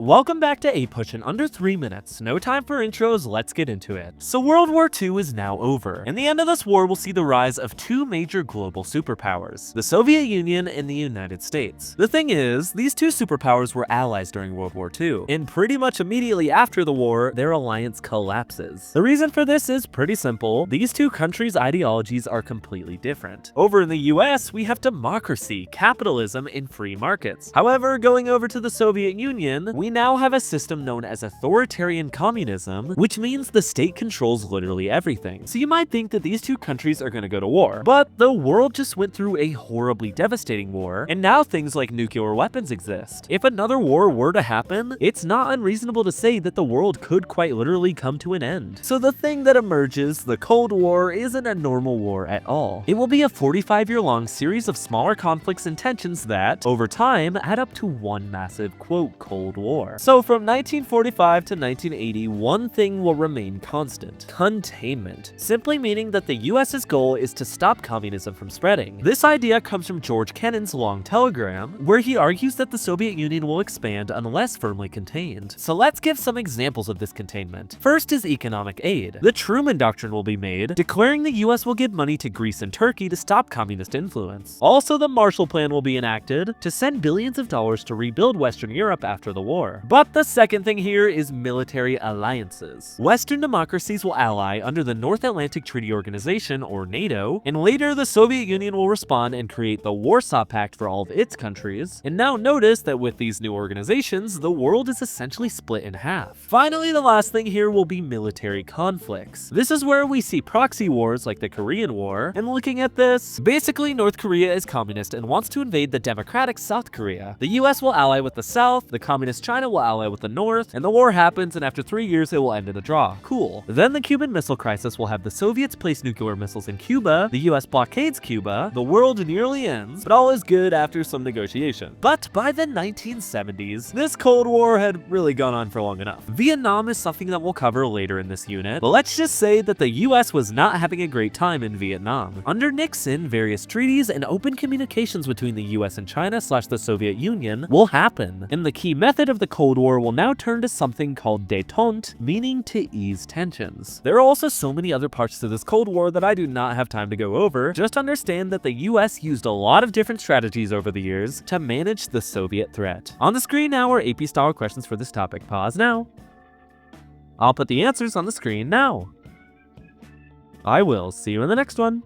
Welcome back to APUSH in under 3 minutes. No time for intros, let's get into it. So World War II is now over, and the end of this war will see the rise of two major global superpowers, the Soviet Union and the United States. The thing is, these two superpowers were allies during World War II, and pretty much immediately after the war, their alliance collapses. The reason for this is pretty simple. These two countries' ideologies are completely different. Over in the US, we have democracy, capitalism, and free markets. However, going over to the Soviet Union, we now have a system known as authoritarian communism, which means the state controls literally everything. So you might think that these two countries are going to go to war, but the world just went through a horribly devastating war, and now things like nuclear weapons exist. If another war were to happen, it's not unreasonable to say that the world could quite literally come to an end. So the thing that emerges, the Cold War, isn't a normal war at all. It will be a 45-year-long series of smaller conflicts and tensions that, over time, add up to one massive, quote, Cold War. So from 1945 to 1980, one thing will remain constant: containment. Simply meaning that the US's goal is to stop communism from spreading. This idea comes from George Kennan's long telegram, where he argues that the Soviet Union will expand unless firmly contained. So let's give some examples of this containment. First is economic aid. The Truman Doctrine will be made, declaring the US will give money to Greece and Turkey to stop communist influence. Also, the Marshall Plan will be enacted to send billions of dollars to rebuild Western Europe after the war. But the second thing here is military alliances. Western democracies will ally under the North Atlantic Treaty Organization, or NATO, and later the Soviet Union will respond and create the Warsaw Pact for all of its countries. And now notice that with these new organizations, the world is essentially split in half. Finally, the last thing here will be military conflicts. This is where we see proxy wars like the Korean War, and looking at this, basically North Korea is communist and wants to invade the democratic South Korea. The US will ally with the South, the communist China will ally with the North, and the war happens, and after 3 years it will end in a draw. Cool. Then the Cuban Missile Crisis will have the Soviets place nuclear missiles in Cuba, the US blockades Cuba, the world nearly ends, but all is good after some negotiation. But by the 1970s, this Cold War had really gone on for long enough. Vietnam is something that we'll cover later in this unit, but let's just say that the US was not having a great time in Vietnam. Under Nixon, various treaties and open communications between the US and China/the Soviet Union will happen, and the key method of the Cold War will now turn to something called détente, meaning to ease tensions. There are also so many other parts to this Cold War that I do not have time to go over. Just understand that the US used a lot of different strategies over the years to manage the Soviet threat. On the screen now are AP-style questions for this topic. Pause now. I'll put the answers on the screen now. I will see you in the next one.